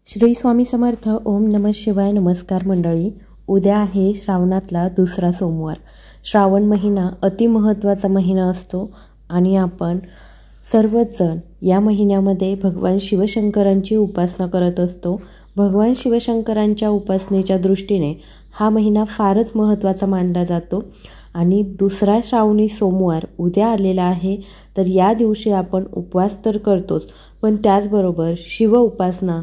श्री स्वामी समर्थ. ओम नमः शिवाय. नमस्कार मंडळी. उद्या आहे श्रावणातला दुसरा सोमवार. श्रावण महिना अतिमहत्त्वाचा महिना असतो आणि आपण सर्वच जण या महिन्यामध्ये भगवान शिवशंकरांची उपासना करत असतो. भगवान शिवशंकरांच्या उपासनेच्या दृष्टीने हा महिना फारच महत्त्वाचा मानला जातो आणि दुसरा श्रावणी सोमवार उद्या आलेला आहे. तर या दिवशी आपण उपवास तर करतोच, पण त्याचबरोबर शिव उपासना,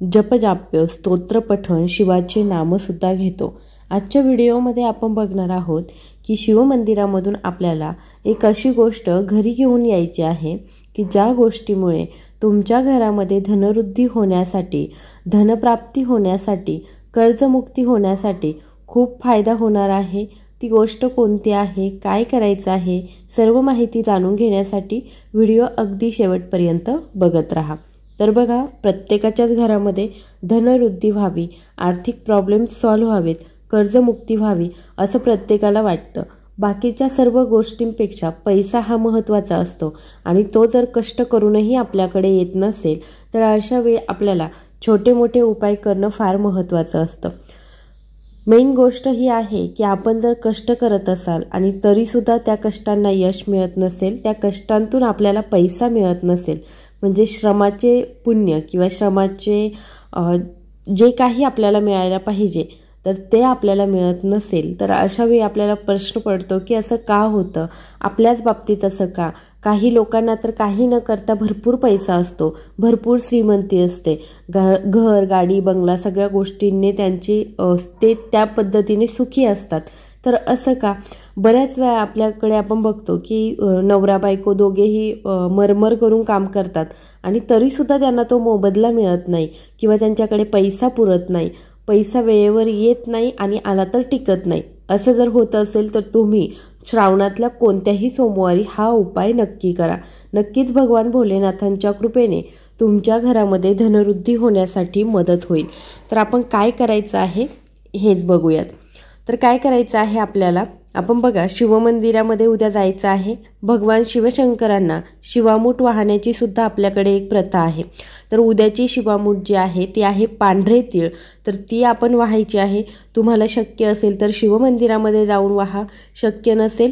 जपजाप्य, स्तोत्रपठण, शिवाचे नामसुद्धा घेतो. आजच्या व्हिडिओमध्ये आपण बघणार आहोत की शिवमंदिरामधून आपल्याला एक अशी गोष्ट घरी घेऊन यायची आहे की ज्या गोष्टीमुळे तुमच्या घरामध्ये धनवृद्धी होण्यासाठी, धनप्राप्ती होण्यासाठी, कर्जमुक्ती होण्यासाठी खूप फायदा होणार आहे. ती गोष्ट कोणती आहे, काय करायचं आहे, सर्व माहिती जाणून घेण्यासाठी व्हिडिओ अगदी शेवटपर्यंत बघत राहा. तर बघा, प्रत्येकाच्याच घरामध्ये धनवृद्धी व्हावी, आर्थिक प्रॉब्लेम्स सॉल्व्ह व्हावेत, कर्जमुक्ती व्हावी असं प्रत्येकाला वाटतं. बाकीच्या सर्व गोष्टींपेक्षा पैसा हा महत्त्वाचा असतो आणि तो जर कष्ट करूनही आपल्याकडे येत नसेल तर अशा वेळी आपल्याला छोटे मोठे उपाय करणं फार महत्त्वाचं असतं. मेन गोष्ट ही आहे की आपण जर कष्ट करत असाल आणि तरीसुद्धा त्या कष्टांना यश मिळत नसेल, त्या कष्टांतून आपल्याला पैसा मिळत नसेल, म्हणजे श्रमाचे पुण्य किंवा श्रमाचे जे काही आपल्याला मिळायला पाहिजे तर ते आपल्याला मिळत नसेल, तर अशा वेळी आपल्याला प्रश्न पडतो की असं का होतं, आपल्याच बाबतीत असं का. काही लोकांना तर काही न करता भरपूर पैसा असतो, भरपूर श्रीमंती असते, घर, गाडी, बंगला सगळ्या गोष्टींनी त्यांची ते त्या पद्धतीने सुखी असतात. तर असं का. बऱ्याच वेळा आपल्याकडे आपण बघतो की नवरा बायको दोघेही मरमर करून काम करतात आणि तरीसुद्धा त्यांना तो मोबदला मिळत नाही किंवा त्यांच्याकडे पैसा पुरत नाही, पैसा वेळेवर येत नाही आणि आला तर टिकत नाही. असं जर होत असेल तर तुम्ही श्रावणातल्या कोणत्याही सोमवारी हा उपाय नक्की करा. नक्कीच भगवान भोलेनाथांच्या कृपेने तुमच्या घरामध्ये धनवृद्धी होण्यासाठी मदत होईल. तर आपण काय करायचं आहे हेच बघूयात. तर काय करायचं आहे आपल्याला, आपण बघा, शिवमंदिरामध्ये उद्या जायचं आहे. भगवान शिवशंकरांना शिवामूठ वाहण्याची सुद्धा आपल्याकडे एक प्रथा आहे. तर उद्याची शिवामूठ जी आहे ती आहे पांढरे तीळ. तर ती आपण वाहायची आहे. तुम्हाला शक्य असेल तर शिवमंदिरामध्ये जाऊन वाहा, शक्य नसेल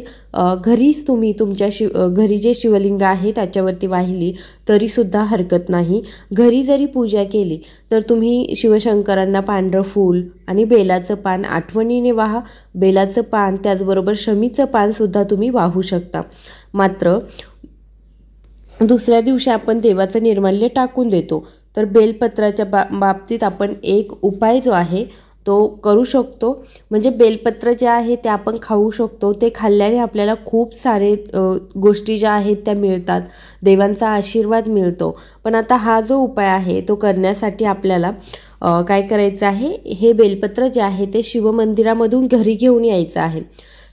घरीच तुम्ही तुमच्या घरी जे शिवलिंग आहे त्याच्यावरती वाहिली तरीसुद्धा हरकत नाही. घरी जरी पूजा केली तर तुम्ही शिवशंकरांना पांढरं फूल आणि बेलाचं पान आठवणीने वाहा. बेलाचं पान त्याचबरोबर शमीचं पानसुद्धा तुम्ही वाहू शकता. मात्र दुसऱ्या दिवशी आपण देवाचं निर्माल्य टाकून देतो. तर बेलपत्राच्या बाबतीत आपण एक उपाय जो आहे तो करू शकतो. म्हणजे बेलपत्र जे आहे ते आपण खाऊ शकतो. ते खाल्ल्याने आपल्याला खूप सारे गोष्टी ज्या आहेत त्या मिळतात, देवांचा आशीर्वाद मिळतो. पण आता हा जो उपाय आहे तो करण्यासाठी आपल्याला काय करायचं आहे, हे बेलपत्र जे आहे ते शिवमंदिरामधून घरी घेऊन यायचं आहे.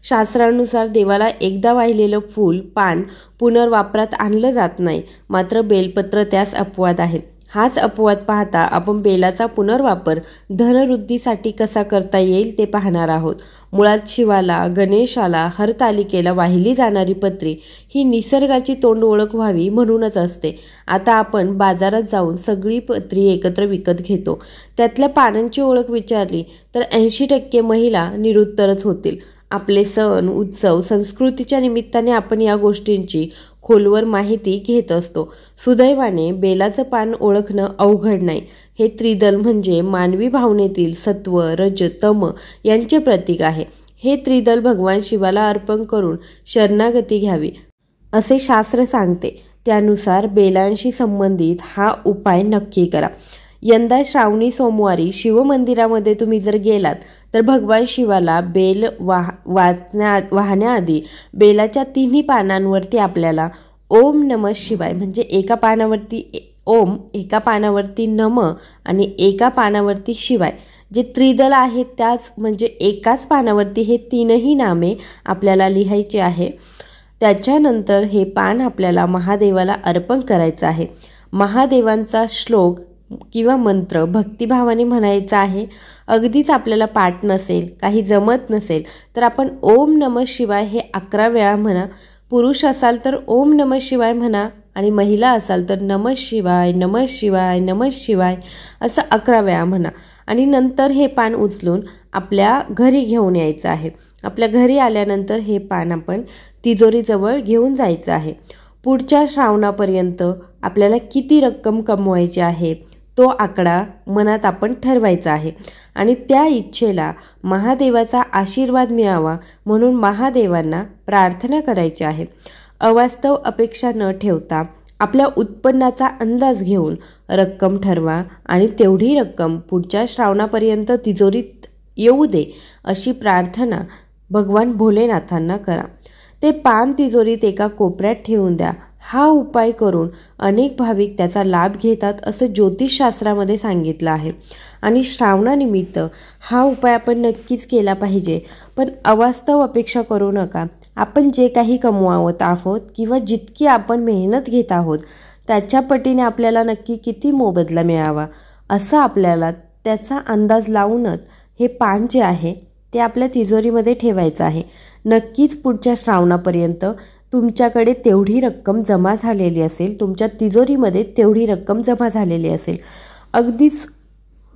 शास्त्रानुसार देवाला एकदा वाहिलेलं फूल, पान पुनर्वापरात आणलं जात नाही, मात्र बेलपत्र त्यास अपवाद आहे. हाच अपवाद पाहता आपण बेलाचा पुनर्वापर धनवृद्धीसाठी कसा करता येईल ते पाहणार आहोत. मुळात शिवाला, गणेशाला, हरतालिकेला वाहिली जाणारी पत्री ही निसर्गाची तोंड ओळख व्हावी म्हणूनच असते. आता आपण बाजारात जाऊन सगळी पत्री एकत्र विकत घेतो. त्यातल्या पानांची ओळख विचारली तर 80% महिला निरुत्तरच होतील. आपले सण, उत्सव, संस्कृतीच्या निमित्ताने आपण या गोष्टींची खोलवर माहिती घेत असतो. सुदैवाने बेलाचं पान ओळखणं अवघड नाही. हे त्रिदल म्हणजे मानवी भावनेतील सत्व, रज, तम यांचे प्रतीक आहे. हे त्रिदल भगवान शिवाला अर्पण करून शरणागती घ्यावी असे शास्त्र सांगते. त्यानुसार बेलांशी संबंधित हा उपाय नक्की करा. यंदा श्रावणी सोमवारी शिवमंदिरामध्ये तुम्ही जर गेलात तर भगवान शिवाला बेल वाहण्याआधी बेलाच्या तिन्ही पानांवरती आपल्याला ओम नमः शिवाय, म्हणजे एका पानावरती ओम, एका पानावरती नम आणि एका पानावरती शिवाय, जे त्रिदल आहेत त्याच म्हणजे एकाच पानावरती हे तीनही नामे आपल्याला लिहायचे आहे. त्याच्यानंतर हे पान आपल्याला महादेवाला अर्पण करायचं आहे. महादेवांचा श्लोक किंवा मंत्र भक्तिभावाने म्हणायचा आहे. अगदीच आपल्याला पाठ नसेल, काही जमत नसेल तर आपण ओम नमः शिवाय हे 11 वेळा म्हणा. पुरुष असाल तर ओम नमः शिवाय म्हणा आणि महिला असाल तर नमः शिवाय नमः शिवाय नमः शिवाय असं 11 वेळा म्हणा. आणि नंतर हे पान उचलून आपल्या घरी घेऊन यायचं आहे. आपल्या घरी आल्यानंतर हे पान आपण तिजोरीजवळ घेऊन जायचं आहे. पुढच्या श्रावणापर्यंत आपल्याला किती रक्कम कमवायची आहे तो आकडा मनात आपण ठरवायचा आहे आणि त्या इच्छेला महादेवाचा आशीर्वाद मिळावा म्हणून महादेवांना प्रार्थना करायची आहे. अवास्तव अपेक्षा न ठेवता आपल्या उत्पन्नाचा अंदाज घेऊन रक्कम ठरवा आणि तेवढी रक्कम पुढच्या श्रावणापर्यंत तिजोरीत येऊ दे अशी प्रार्थना भगवान भोलेनाथांना करा. ते पान तिजोरीत एका कोपऱ्यात ठेवून द्या. हा उपाय करून अनेक भाविक त्याचा लाभ घेतात असं ज्योतिषशास्त्रामध्ये सांगितलं आहे आणि श्रावणानिमित्त हा उपाय आपण नक्कीच केला पाहिजे. पण अवास्तव अपेक्षा करू नका. आपण जे काही कमवत आहोत किंवा जितकी आपण मेहनत घेत आहोत त्याच्या पटीने आपल्याला नक्की किती मोबदला मिळावा असं आपल्याला त्याचा अंदाज लावूनच हे पान जे आहे ते आपल्या तिजोरीमध्ये ठेवायचं आहे. नक्कीच पुढच्या श्रावणापर्यंत तुमच्याकडे तेवढी रक्कम जमा झालेली असेल, तुमच्या तिजोरीमध्ये तेवढी रक्कम जमा झालेली असेल. अगदीच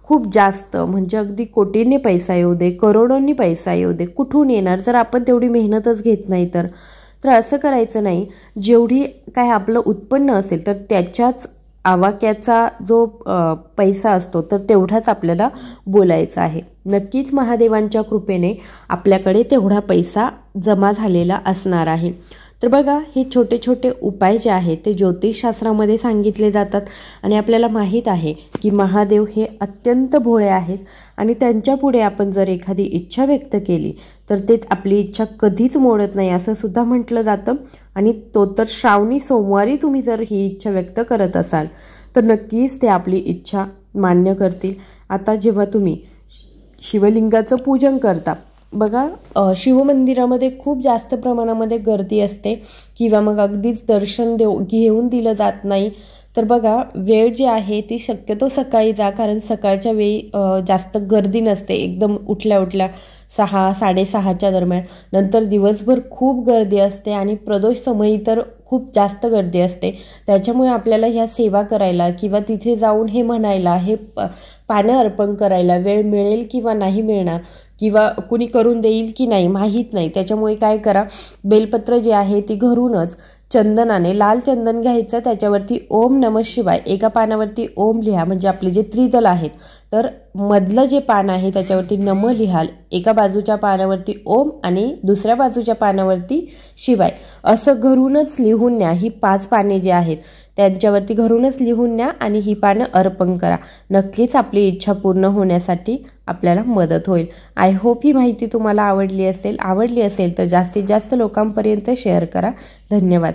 खूप जास्त म्हणजे अगदी कोटींनी पैसा येऊ दे, करोडोंनी पैसा येऊ दे, कुठून येणार जर आपण तेवढी मेहनतच घेत नाही तर असं करायचं नाही. जेवढी काय आपलं उत्पन्न असेल तर त्याच्याच आवाक्याचा जो पैसा असतो तर तेवढाच आपल्याला बोलायचा आहे. नक्कीच महादेवांच्या कृपेने आपल्याकडे तेवढा पैसा जमा झालेला असणार आहे. तर बघा, हे छोटे छोटे उपाय जे आहेत ते ज्योतिषशास्त्रामध्ये सांगितले जातात आणि आपल्याला माहीत आहे की महादेव हे अत्यंत भोळे आहेत आणि त्यांच्यापुढे आपण जर एखादी इच्छा व्यक्त केली तर ते आपली इच्छा कधीच मोडत नाही असं सुद्धा म्हटलं जातं. आणि तो तर श्रावणी सोमवारी तुम्ही जर ही इच्छा व्यक्त करत असाल तर नक्कीच ते आपली इच्छा मान्य करतील. आता जेव्हा तुम्ही शिवलिंगाचं पूजन करता बघा, शिवमंदिरामध्ये खूप जास्त प्रमाणामध्ये गर्दी असते किंवा मग अगदीच दर्शन घेऊन दिलं जात नाही. तर बघा, वेळ जी आहे ती शक्यतो सकाळी जा, कारण सकाळच्या वेळी जास्त गर्दी नसते. एकदम उठल्या 6-6:30च्या दरम्यान. नंतर दिवसभर खूप गर्दी असते आणि प्रदोष समयी तर खूप जास्त गर्दी असते. त्याच्यामुळे आपल्याला ह्या सेवा करायला किंवा तिथे जाऊन हे म्हणायला, हे पानं अर्पण करायला वेळ मिळेल किंवा नाही मिळणार किंवा कुणी करून देईल की नाही माहीत नाही. त्याच्यामुळे काय करा, बेलपत्र जे आहे ती घरूनच चंदनाने, लाल चंदन घ्यायचं, त्याच्यावरती ओम नमः शिवाय एका पानावरती ओम लिहा, म्हणजे आपले जे त्रिदल आहेत तर मधलं जे पान आहे त्याच्यावरती नमः लिहाल. एका बाजूच्या पानावरती ओम आणि दुसऱ्या बाजूच्या पानावरती शिवाय असं घरूनच लिहून न्या. ही 5 पाने जी आहेत त्यांच्यावरती घरूनच लिहून न्या आणि ही पानं अर्पण करा. नक्कीच आपली इच्छा पूर्ण होण्यासाठी आपल्याला मदत होईल. आय होप ही माहिती तुम्हाला आवडली असेल तर जास्तीत जास्त लोकांपर्यंत शेअर करा. धन्यवाद.